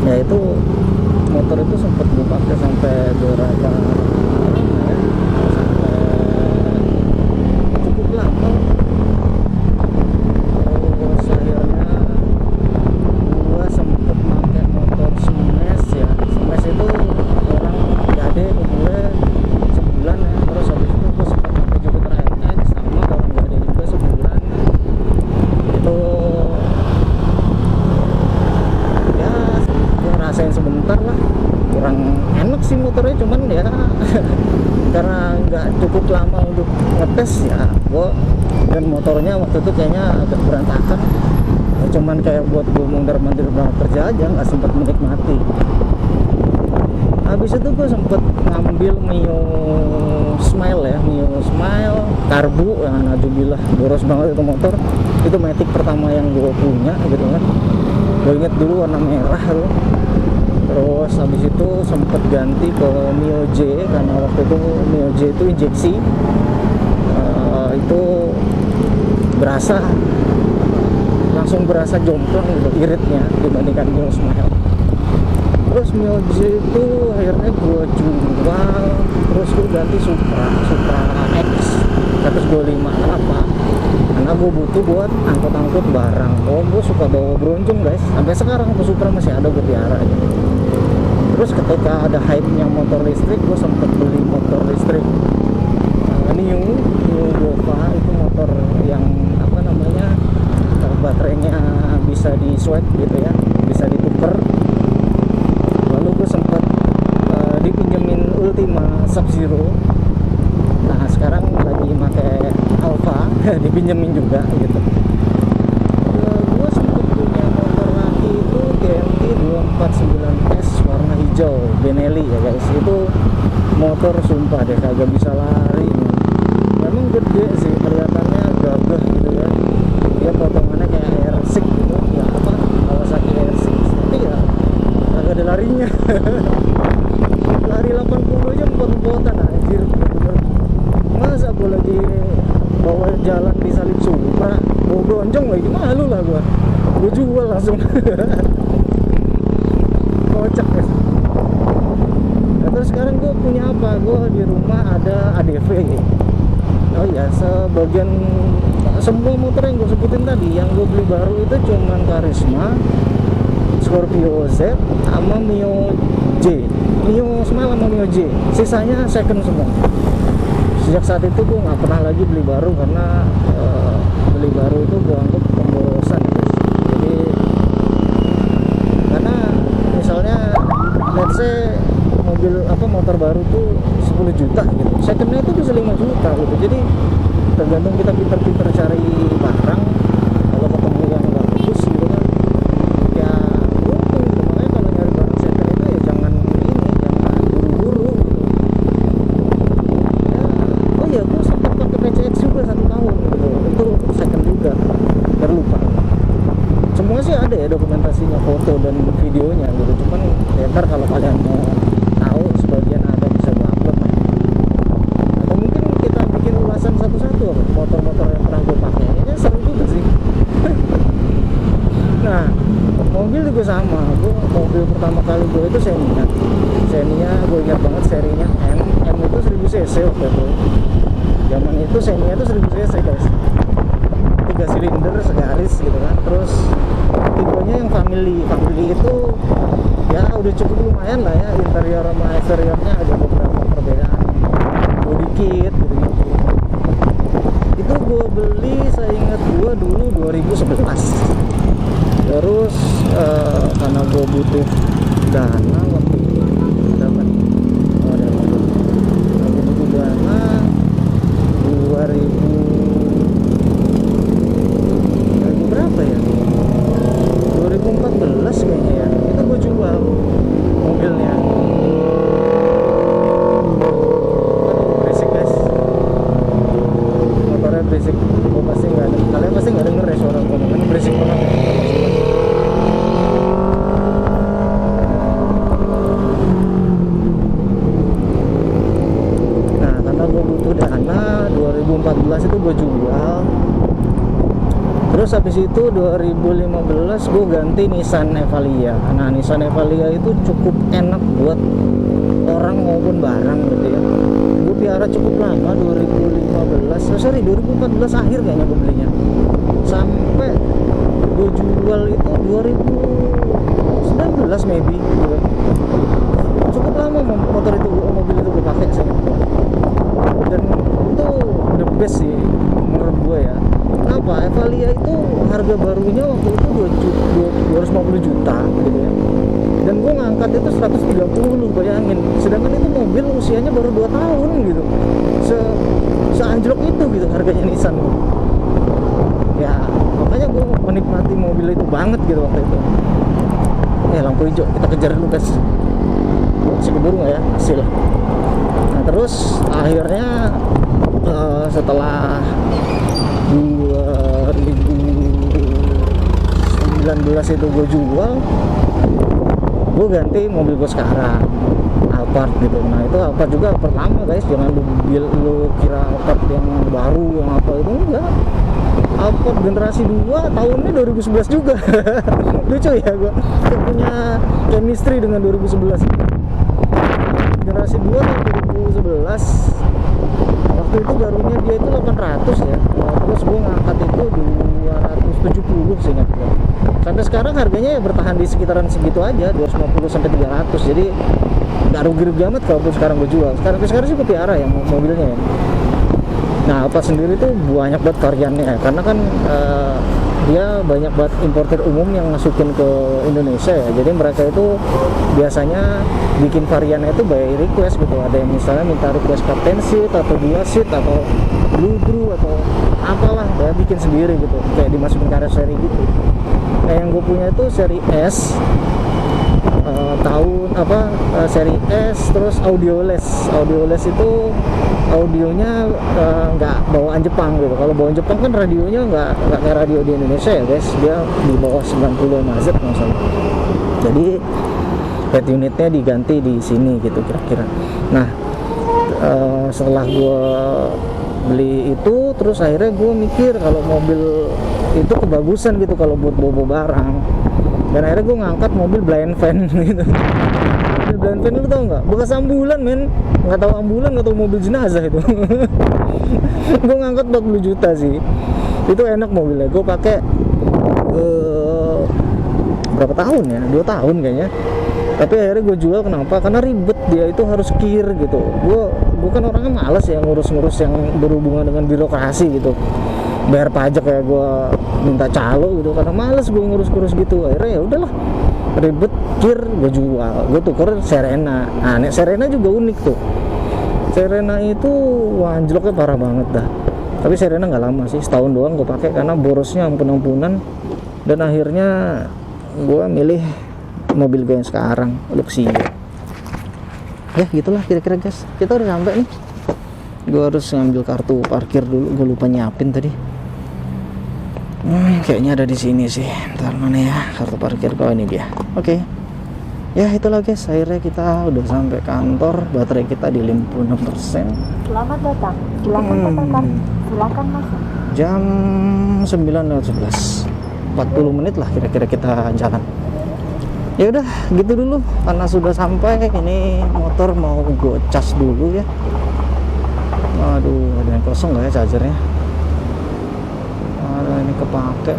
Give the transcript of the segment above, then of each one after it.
Ya itu motor itu sempat gue pakai sampai berapa lama ya, sampai cukup lama. Terus akhirnya gue sempet pakai motor Smash ya. Smash itu orang gade ke gue sebulan ya. Terus habis itu gue sempat pakai Jupiter MX sama orang gade juga sebulan. Itu ya gue rasain sebentar lah, kurang enak sih motornya, cuman ya karena nggak cukup lama untuk ngetes ya gue, dan motornya waktu itu kayaknya agak berantakan ya, cuman kayak buat gue mondar-mandir berangkat kerja aja, nggak sempet menikmati. Habis itu gue sempet ngambil Mio Smile ya, Mio Smile karbu yang najubillah boros banget itu motor. Itu Matic pertama yang gue punya gitu kan. Gue inget dulu warna merah tuh. Terus habis itu sempet ganti ke Mio J karena waktu itu Mio J itu injeksi. Itu langsung berasa jomplang gitu iritnya dibandingkan Mio Smile. Terus Mio J itu akhirnya gue jual, terus gue ganti Supra X 125. Kenapa? Karena gue butuh buat angkut-angkut barang. Gue suka bawa bronjong guys, sampai sekarang tuh Supra masih ada gue pelihara gitu. Terus ketika ada hype-nya motor listrik, gue sempet beli motor listrik New Gova. Itu motor yang apa namanya, baterainya bisa di swap gitu ya, bisa ditukar. Lalu gue sempet dipinjemin Ultima Sub-Zero. Nah sekarang lagi pakai Alfa dipinjemin juga gitu. Gue sempet punya motor lagi itu GMT 249S warna hijau Benelli ya guys. Itu motor sumpah deh kagak bisa lari. Memang gede sih, kelihatannya gagah gitu ya. Dia potongannya kayak R6 gitu ya, apa Kawasaki R6, tapi ya kagak ada larinya. Lari 80 aja empot-empotan anjir bener. Masa gue lagi bawa jalan di salib Supra bawa bronjong lagi, malu lah gue jual langsung. Kocak ya. Nah, terus sekarang gue punya apa, gue di rumah ada ADV. Oh iya, sebagian semua motor yang gue sebutin tadi yang gue beli baru itu cuman Karisma, Scorpio Z sama Mio J, Mio Smile sama Mio J. Sisanya second semua. Sejak saat itu gue nggak pernah lagi beli baru karena beli baru itu gue anggap pemborosan guys. Jadi karena misalnya let's say motor baru tuh 10 juta gitu, secondnya itu bisa 5 juta gitu. Jadi tergantung kita pinter-pinter cari barang. Kalau ketemu yang nggak bagus gitu kan ya untung gitu. Makanya kalau nyari barang second itu ya jangan buru-buru gitu ya. Oh ya, gue sempat pakai PCX juga 1 tahun gitu, itu second juga, terlupa. Semua sih ada ya dokumentasinya, foto dan videonya gitu. Cuman ya ntar kalau kalian mau tahu, sebagian ada bisa gue upload lah. Atau mungkin kita bikin ulasan satu-satu motor-motor yang pernah gue pakai. Ini seru juga sih. Nah, mobil juga sama. Mobil pertama kali gue itu Xenia, gue ingat banget serinya M itu 1000 cc waktu itu. Zaman itu Xenia itu 1000 cc guys, 3 silinder segaris gitu kan. Terus tipenya yang family itu ya udah cukup lumayan lah ya, interior sama eksteriornya ada beberapa perbedaan, body kit gitu. Itu gue beli, saya ingat gue dulu 2011. Terus karena gue butuh dana waktu itu, dapat gue butuh dana 2000 berapa ya, 2014 kayaknya ya, itu gue jual mobilnya. Berisik guys, motornya berisik. Kalian pasti nggak denger ya suara gue, karena berisik banget. Terus habis itu 2015 gue ganti Nissan Evalia. Nah Nissan Evalia itu cukup enak buat orang maupun barang gitu ya. Gue piara cukup lama, 2014 akhir kayaknya gue belinya, sampai gue jual itu 2019 maybe gitu. Cukup lama motor itu, mobil itu gue pakai sih, dan itu the best sih menurut gue ya. Kenapa? Evalia itu harga barunya waktu itu 250 juta gitu ya, dan gue ngangkat itu 130, bayangin. Sedangkan itu mobil usianya baru 2 tahun gitu, seanjlok itu gitu harganya Nissan ya. Makanya gue menikmati mobil itu banget gitu waktu itu. Lampu hijau, kita kejar dulu guys. Masih keburu nggak ya? Hasil. Nah terus akhirnya setelah 2019 itu gue jual, gue ganti mobil gue sekarang, Alphard gitu. Nah itu Alphard juga pertama guys, jangan lu kira Alphard yang baru yang apa itu, enggak. Alphard generasi 2 tahunnya 2011 juga. Lucu ya, gue punya chemistry dengan 2011. Generasi 2 tahun 2011, waktu itu barunya dia itu 800 ya. Terus gue ngangkat itu 270 sih ingat gue. Sampai sekarang harganya ya bertahan di sekitaran segitu aja, 250 sampai 300. Jadi nggak rugi-rugi amat kalaupun sekarang gue jual. Sekarang sih gue piara ya mobilnya ya. Nah Alphard sendiri tuh banyak banget variannya, karena kan dia banyak banget importer umum yang masukin ke Indonesia ya. Jadi mereka itu biasanya bikin variannya itu by request gitu. Ada yang misalnya minta request captain seat atau 2 seat atau blue atau apalah, ya bikin sendiri gitu, kayak dimasukin ke seri gitu. Nah yang gue punya itu seri S, seri S, terus Audioless itu audionya nggak bawaan Jepang gitu. Kalau bawaan Jepang kan radionya nggak kayak radio di Indonesia ya guys, dia di bawah 90 Hz misalnya. Jadi head unitnya diganti di sini gitu kira-kira. Nah setelah gue beli itu, terus akhirnya gue mikir kalau mobil itu kebagusan gitu kalau buat bobo barang, dan akhirnya gue ngangkat mobil blind van gitu. Mobil blind van lu tau nggak, bekas ambulan men, nggak tahu ambulan nggak tahu mobil jenazah itu. Gue ngangkat 40 juta sih, itu enak mobilnya. Gue pakai berapa tahun ya, 2 tahun kayaknya. Tapi akhirnya gue jual, kenapa? Karena ribet, dia itu harus kir gitu. Gue bukan orangnya males ya ngurus-ngurus yang berhubungan dengan birokrasi gitu, bayar pajak ya gue minta calo gitu, karena males gue ngurus-ngurus gitu. Akhirnya ya udahlah, ribet, kir, gue jual. Gue tuker Serena. Nah Serena juga unik tuh. Serena itu anjloknya parah banget dah. Tapi Serena nggak lama sih, setahun doang gue pakai karena borosnya ampun-ampunan. Dan akhirnya gue milih mobil gue yang sekarang, Luxio. Ya gitulah kira-kira guys, kita udah sampai nih. Gue harus ngambil kartu parkir dulu, gue lupa nyiapin tadi. Kayaknya ada di sini sih. Ntar mana ya kartu parkir gue, ini dia. Oke. Ya itulah guys, akhirnya kita udah sampai kantor. Baterai kita di 56%. Selamat datang, silakan katakan, silakan masuk. Jam 9:11, 40 menit lah kira-kira kita jalan. Ya udah gitu dulu, karena sudah sampai. Ini motor mau gue cas dulu ya. Aduh, ada yang kosong nggak ya chargernya? Aduh, ini kepake.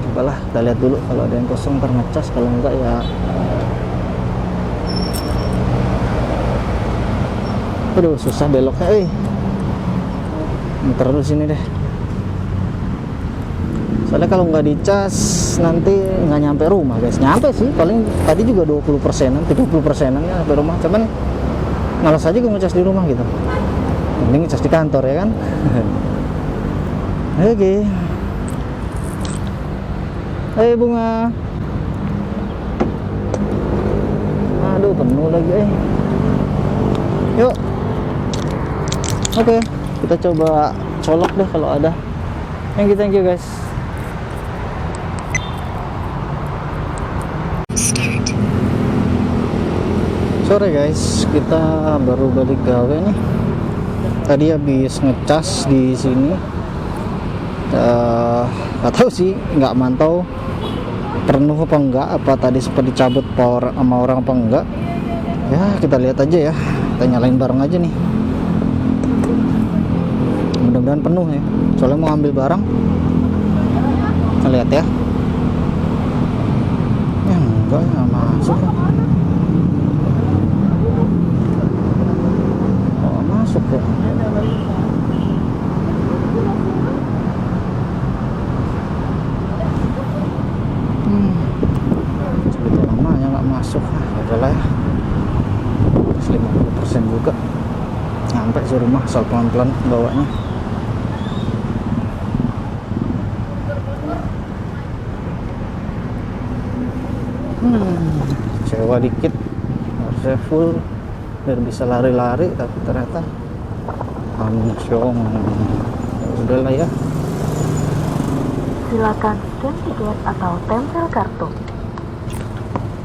Cobalah kita lihat dulu, kalau ada yang kosong ntar ngecas, kalau enggak ya. Aduh, susah beloknya. Muter dulu sini deh. Soalnya kalau nggak dicas nanti nggak nyampe rumah guys. Nyampe sih, paling tadi juga 20%-an, 30%-an ya sampai rumah. Cuman malas aja gue ngecas di rumah gitu. Mending ngecas di kantor ya kan. Oke. Hai bunga. Aduh penuh lagi Yuk. Oke, kita coba colok deh kalau ada. Thank you guys. Sore guys, kita baru balik gawe nih. Tadi habis ngecas di sini Nggak tahu sih, nggak mantau penuh apa enggak, apa tadi sempat dicabut power sama orang apa enggak ya. Kita lihat aja ya, kita nyalain bareng aja nih, mudah-mudahan penuh ya, soalnya mau ambil barang. Kita lihat ya. Ya enggak, nggak masuk. Oh, masuk ya. Segitu lamanya nggak masuk. Adalah ya, 50% juga nyampe sih rumah, asal pelan-pelan bawanya. Sewa dikit harusnya full biar bisa lari-lari, tapi ternyata hamsyong. Udahlah ya. Silakan scan tiket atau tempel kartu.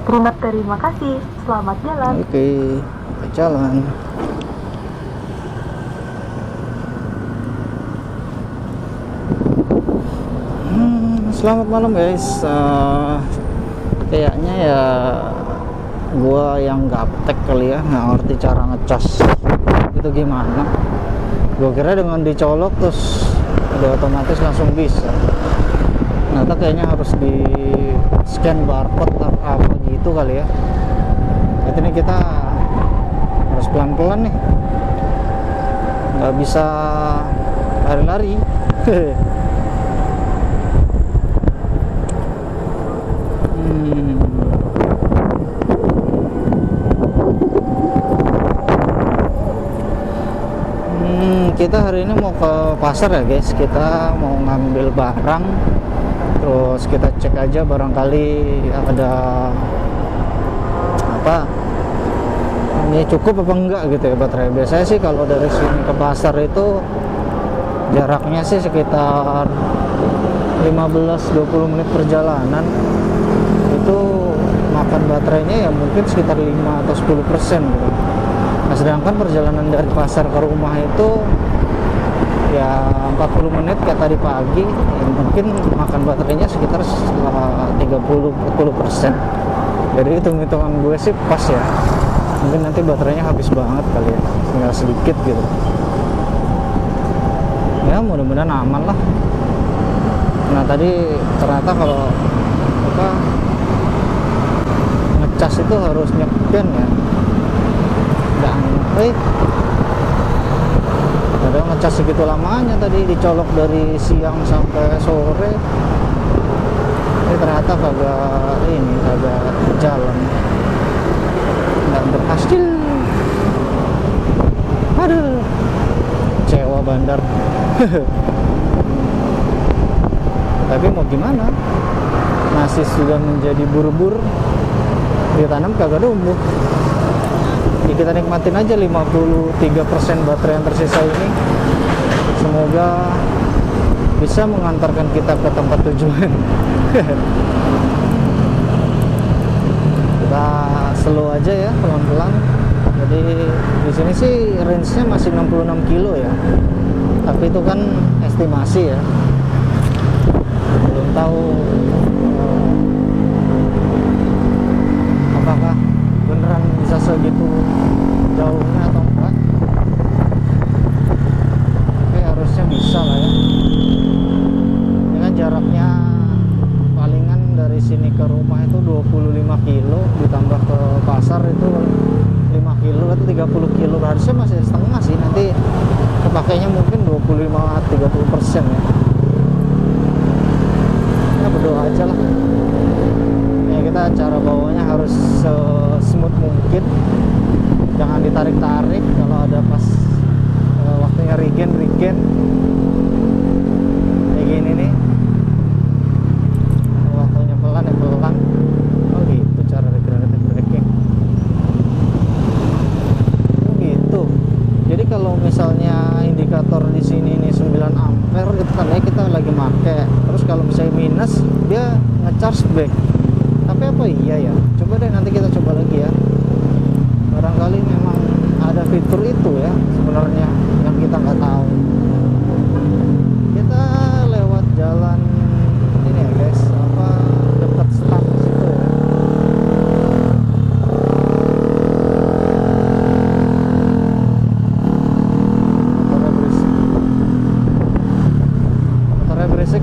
Terima kasih. Selamat jalan. Oke, kita jalan. Selamat malam guys. Kayaknya ya gua yang gaptek kali ya, nggak ngerti cara ngecas itu gimana. Gua kira dengan dicolok terus udah otomatis langsung bisa. Ternyata kayaknya harus di scan barcode atau apa gitu kali ya. Jadi ini kita harus pelan-pelan nih, nggak bisa lari-lari. Kita hari ini mau ke pasar ya guys, kita mau ngambil barang, terus kita cek aja barangkali ada apa, ini cukup apa enggak gitu ya baterai. Biasanya sih kalau dari sini ke pasar itu jaraknya sih sekitar 15-20 menit perjalanan, itu makan baterainya ya mungkin sekitar 5 atau 10% gitu. Nah, sedangkan perjalanan dari pasar ke rumah itu ya 40 menit kayak tadi pagi, ya mungkin makan baterainya sekitar 30-40%. Jadi hitung-hitungan gue sih pas ya, mungkin nanti baterainya habis banget kali ya, tinggal sedikit gitu ya, mudah-mudahan aman lah. Nah tadi ternyata kalau apa ngecas itu harus nyepian ya, dan ada ngecas segitu lamanya tadi, dicolok dari siang sampai sore. Ini ternyata kagak jalan, nggak berhasil. Aduh, kecewa bandar. Tapi mau gimana, nasi sudah menjadi bur-bur, ditanam kagak tumbuh. Jadi kita nikmatin aja 53% baterai yang tersisa ini. Semoga bisa mengantarkan kita ke tempat tujuan. Kita slow aja ya, pelan-pelan. Jadi di sini sih range-nya masih 66 kilo ya. Tapi itu kan estimasi ya. Belum tahu apakah beneran bisa segitu jauhnya atau enggak. Tapi harusnya bisa lah ya. Ini kan jaraknya palingan dari sini ke rumah itu 25 kilo, ditambah ke pasar itu 5 kilo atau 30 kilo. Harusnya masih setengah sih, nanti kepakainya mungkin 25-30% ya. Ya berdoa aja lah ya, kita cara bawanya harus smooth mungkin, jangan ditarik-tarik. Kalau ada pas waktunya regen kayak gini nih, waktunya pelan ya pelan. Oh gitu cara regeneratif braking. Oh gitu. Jadi kalau misalnya indikator di sini ini 9 ampere, itu tandanya kita lagi make. Terus kalau misalnya minus, dia nge-charge back. Tapi apa iya ya? Coba deh nanti kita coba lagi ya. Barangkali memang ada fitur itu ya sebenarnya yang kita nggak tahu. Kita lewat jalan ini ya guys, apa, dekat stang situ ya. Motornya berisik, motornya berisik.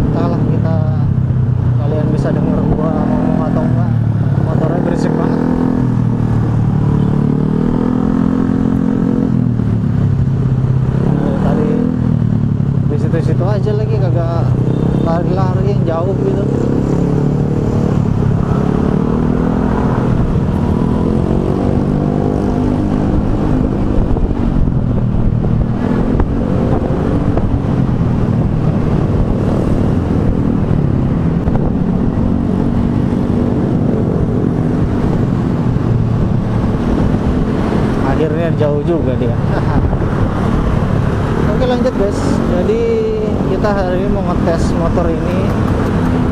Entahlah kita, kalian bisa denger gua ngomong atau enggak, motornya berisik banget. Tadi di situ-situ aja lagi, kagak lari-lari yang jauh gitu. Akhirnya jauh juga dia. Oke, lanjut guys. Jadi kita hari ini mau ngetes motor ini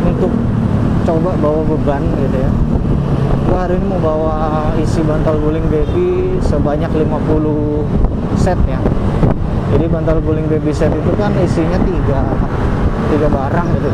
untuk coba bawa beban gitu ya. Gua hari ini mau bawa isi bantal guling baby sebanyak 50 set ya. Jadi bantal guling baby set itu kan isinya tiga barang gitu.